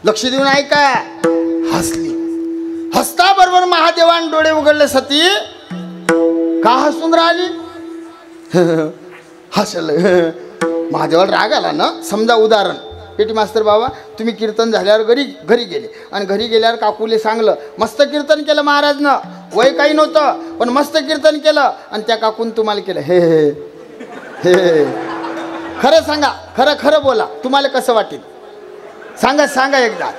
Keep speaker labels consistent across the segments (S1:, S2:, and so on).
S1: लक्ष देऊन ऐका. हसली. हसता बरोबर महादेवान डोळे उघडले. सती का हसून राहिली? हसल. महादेवाला राग आला ना. समजा उदाहरण, पेटी मास्तर बाबा तुम्ही कीर्तन झाल्यावर घरी गेले आणि घरी गेल्यावर काकूले सांगलं मस्त कीर्तन केलं महाराजनं, वय काही नव्हतं पण मस्त कीर्तन केलं, आणि त्या काकून तुम्हाला केलं हे हे हे. खरं सांगा, खरं खरं बोला, तुम्हाला कसं वाटेल सांगा सांगा एकदा.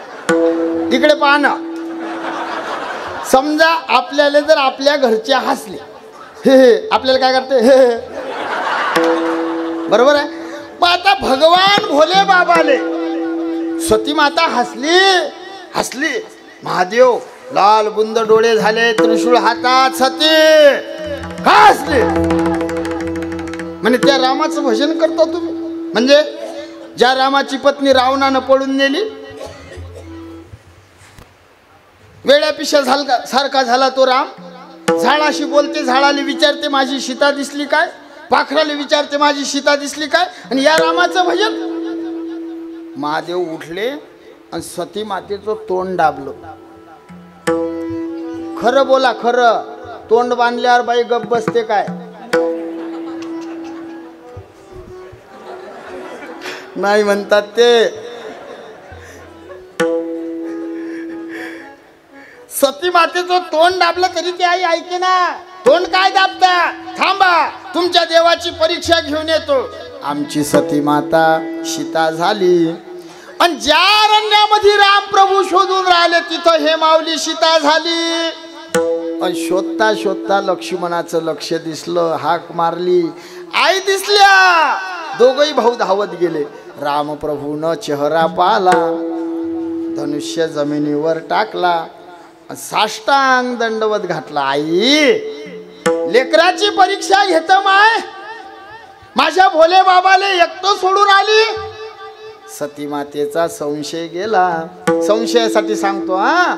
S1: तिकडे पहा ना. समजा आपल्याला जर आपल्या घरचे हसले, हे हे, आपल्याला काय करते हे हे, बरोबर आहे. पण आता भगवान भोले बाबाले सती माता हसली. हसली. महादेव लाल बुंद डोळे झाले, त्रिशूळ हातात. सती का हसली? म्हणजे त्या रामाचं भजन करता तुम्ही. म्हणजे ज्या रामाची पत्नी रावणानं पळून नेली, वेड्या पिशा सारखा झाला तो राम. झाडाशी बोलते, झाडाला विचारते माझी सीता दिसली काय, पाखराला विचारते माझी सीता दिसली काय, आणि या रामाचं भजन. महादेव उठले आणि सती मातेचं तोंड दाबलं. खरं बोला खरं, तोंड बांधल्यावर बाई गप बसते काय? नाही म्हणतात ते. सती मातेचं तोंड दाबलं तरी ती आई ऐके ना. तोंड काय दाबता? थांबा, तुमच्या देवाची परीक्षा घेऊन येतो. आमची सती माता सीता झाली, आणि ज्या अरण्यामध्ये राम प्रभू शोधून राहिले तिथं हे माऊली सीता झाली. आणि शोधता शोधता लक्ष्मणाचं लक्ष दिसलं, हाक मारली, आई दिसल्या. दोघही भाऊ धावत गेले. रामप्रभूनं चेहरा पाहला, धनुष्य जमिनीवर टाकला, साष्टांग दंडवत घातला. आई लेकराची परीक्षा घेत माय, माझ्या भोले बाबाले एकटं सोडून आली. सती मातेचा संशय गेला. संशयासाठी सांगतो हा.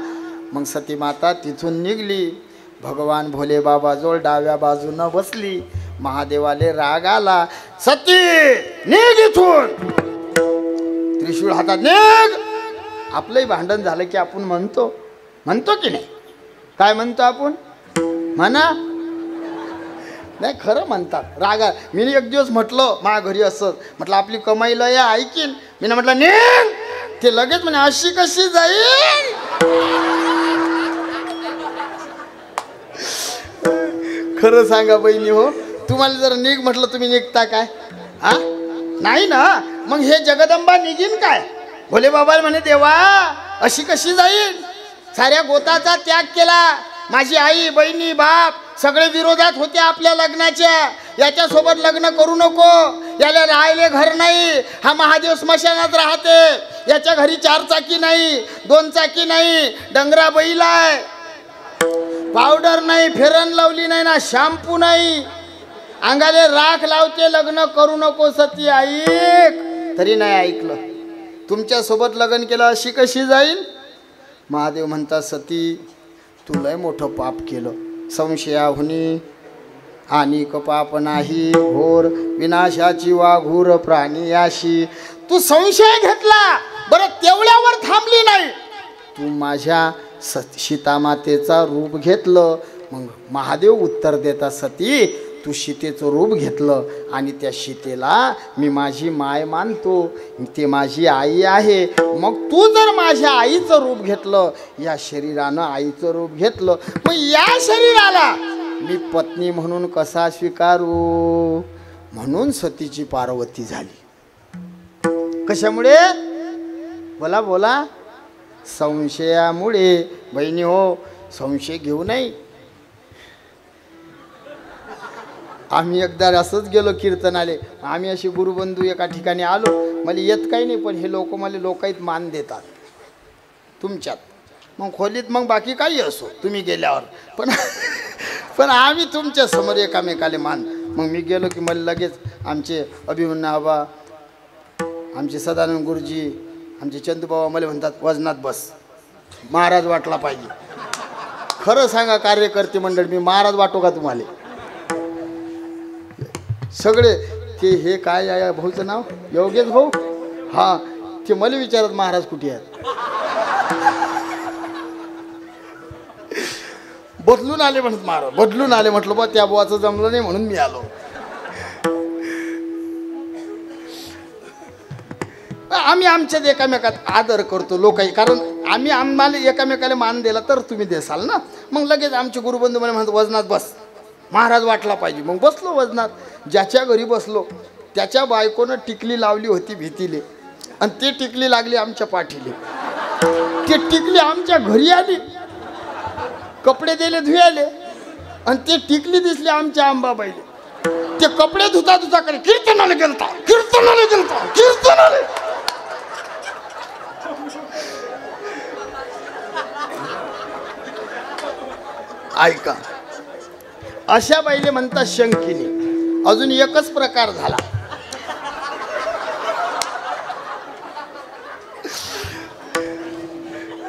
S1: मग सती माता तिथून निघली. भगवान भोले बाबा जवळ डाव्या बाजूनं बसली. महादेवाले राग आला. सती निघ इथून, त्रिशूळ हातात निघ. आपलंही भांडण झालं की आपण म्हणतो की नाही? काय म्हणतो आपण? म्हणा नाही, खरं म्हणतात. रागा. मी एक दिवस म्हटलं माझ्या घरी असं म्हटलं आपली कमाईला या ऐकीन. मी ना म्हटलं निघ, ते लगेच म्हणे अशी कशी जाईल. खरं सांगा बहिणी हो, तुम्हाला जर निघ म्हटलं तुम्ही निघता काय? हा नाही ना. मग हे जगदंबा निघीन काय? भोले बाबा म्हणे देवा अशी कशी जाईल? साऱ्या गोताचा त्याग केला. माझी आई बहिणी बाप सगळे विरोधात होते आपल्या लग्नाच्या. याच्यासोबत लग्न करू नको, याला राहिले घर नाही, हा महादेव स्मशानात राहते, याच्या घरी 4 चाकी नाही, 2 चाकी नाही, डंगरा बैल आहे, पावडर नाही, फेरन लावली नाही ना, शॅम्पू नाही, अंगाले राख लावते, लग्न करू नको. सती ऐक. तरी नाही ऐकलं. तुमच्या सोबत लग्न केलं अशी कशी जाईल? महादेव म्हणतात सती तू लय मोठं पाप केलं. संशयाहुनी आणि पाप नाही, घोर विनाशाची वाघूर प्राणी याशी. तू संशय घेतला, बरं तेवढ्यावर थांबली नाही, तू माझ्या सीतामातेचा रूप घेतलं. मग महादेव उत्तर देतात सती तू सीतेचं रूप घेतलं आणि त्या सीतेला मी माझी माय मानतो, ते माझी आई आहे. मग तू जर माझ्या आईचं रूप घेतलं, या शरीरानं आईचं रूप घेतलं, मग या शरीराला मी पत्नी म्हणून कसा स्वीकारू? म्हणून सतीची पार्वती झाली. कशामुळे? बोला बोला. संशयामुळे. बहिणी हो, संशय घेऊ नये. आम्ही एकदा असंच गेलो कीर्तनाले. आम्ही अशी गुरुबंधू एका ठिकाणी आलो. मला येत काही नाही, पण हे लोक मला लोकाईत मान देतात तुमच्यात. मग खोलीत मग बाकी काही असो तुम्ही गेल्यावर, पण आम्ही तुमच्या समोर एकामेकाले मान. मग मी गेलो की मला लगेच आमचे अभिमन्यू आबा, आमचे सदानंद गुरुजी, आमचे चंदूबाबा मला म्हणतात वजनात बस, महाराज वाटला पाहिजे. खरं सांगा कार्यकर्ते मंडळ, मी महाराज वाटो का तुम्हाला? सगळे ते हे काय आहे भाऊचं नाव? योगेश भाऊ. हां, ते मला विचारत महाराज कुठे आहेत. बदलून आले म्हणत महाराज, बदलून आले. म्हटलं बा त्या बुवाचं जमलं नाही म्हणून मी आलो. आम्ही आमच्यात एकामेकात आदर करतो लोकांनी, कारण आम्हाला एकामेकाला मान दिला तर तुम्ही देसाल ना. मग लगेच आमचे गुरुबंधू मला म्हणतात वजनात बस, महाराज वाटला पाहिजे. मग बसलो वजनात. ज्याच्या घरी बसलो त्याच्या बायकोनं टिकली लावली होती भीतीले, आणि ती टिकली लागली आमच्या पाठीले. ते टिकली आमच्या घरी आली, कपडे दिले धुयाले, आणि ते टिकली दिसली आमच्या आंबाबाईले. ते कपडे धुता धुता करे कीर्तनाला गेलता, कीर्तनाला गेलता, कीर्तनाला. ऐका, अशा बाईले म्हणतात शंकिनी. अजून एकच प्रकार झाला.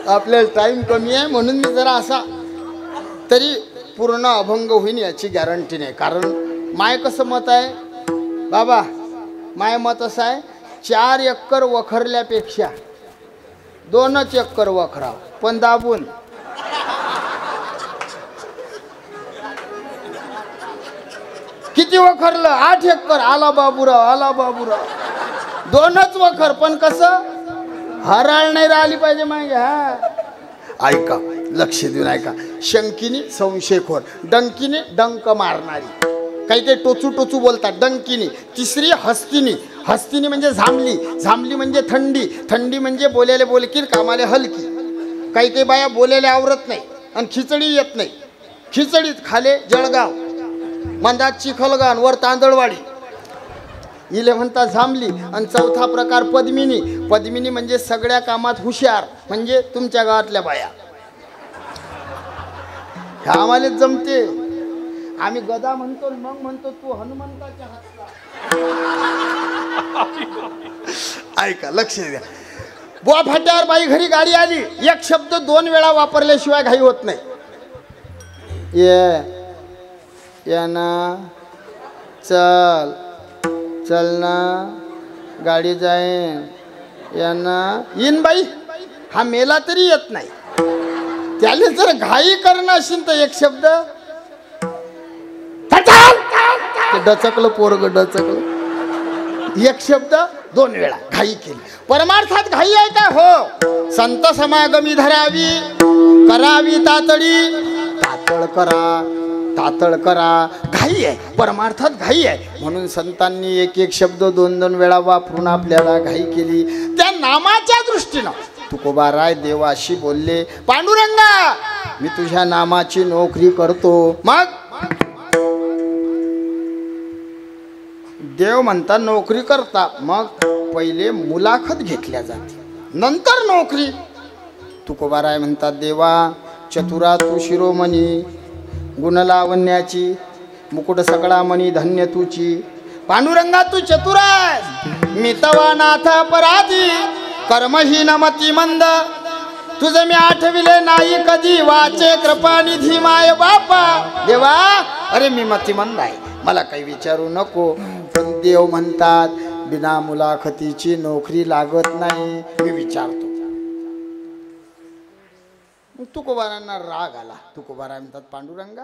S1: आपल्याला टाइम कमी आहे म्हणून मी जरा असा, तरी पूर्ण अभंग होईन याची गॅरंटी नाही. कारण माय कसं मत आहे बाबा, माय मत असं आहे 4 एकर वखरल्यापेक्षा 2च एकर वखराव, पण दाबून. किती वखरलं? 8 एकर. आला बाबूराव, आला बाबूराव. 2च वखर, पण कसं हराळ नाही राहिली पाहिजे मागे. हा ऐका, लक्ष देऊन ऐका. शंकिनी संशयखोर, डंकीने डंक मारणारी, काही काही टोचू टोचू बोलतात डंकीनी. तिसरी हस्तिनी. हस्तिनी म्हणजे झांबली, झांबली म्हणजे थंडी, थंडी म्हणजे बोलायला बोलकीर कामाला हलकी. काही काही बाया बोलायला आवरत नाही आणि खिचडी येत नाही. खिचडीत खाले जळगाव, मंदात चिखलगाव, वर तांदळवाडी, इले म्हणतात झांबली. आणि चौथा प्रकार पद्मिनी. पद्मिनी म्हणजे सगळ्या कामात हुशार, म्हणजे तुमच्या गावातल्या बाया. ह्या आम्हाला जमते. आम्ही गदा म्हणतो, मग म्हणतो तू हनुमंताच्या हातचा. ऐका, लक्ष द्या. बुवा फाट्यावर बाई घरी गाडी आली, एक शब्द 2 वेळा वापरल्याशिवाय घाई होत नाही. ये ना, चल चल ना, गाडी जाईन, यांना येईन बाई. हा मेला तरी येत नाही. त्याला जर घाई करणं असेल तर एक शब्द, डचकलं पोरग, डचकलं. एक शब्द 2 वेळा घाई केली. परमार्थात घाई आहे का? हो. संत समागमी धरावी, करावी तातडी, तातळ करा, तातळ करा. घाई आहे, परमार्थात घाई आहे. म्हणून संतांनी एक एक शब्द 2-2 वेळा वापरून आपल्याला घाई केली. त्या नामाच्या दृष्टीनं तुकोबाराय देवाशी बोलले, पांडुरंगा मी तुझ्या नामाची नोकरी करतो. मग देव म्हणता नोकरी करता, मग पहिले मुलाखत घेतल्या जाते, नंतर नोकरी. तुकोबाराय म्हणतात देवा चतुरा तू शिरोमणी, गुणलावण्याची मुकुट सकळा मणी धन्य तुची. पांडुरंगा तू चतुराय, मी तवा नाथ अपराधी, कर्महीन मती मंद, तुझं मी आठविले नाही कधी, वाचे कृपानिधी माय बापा. देवा अरे मी मतिमंद आहे, मला काही विचारू नको. पण देव म्हणतात बिना मुलाखतीची नोकरी लागत नाही, मी विचारतो. तुकोबारांना राग आला. तुकोबारा म्हणतात पांडुरंगा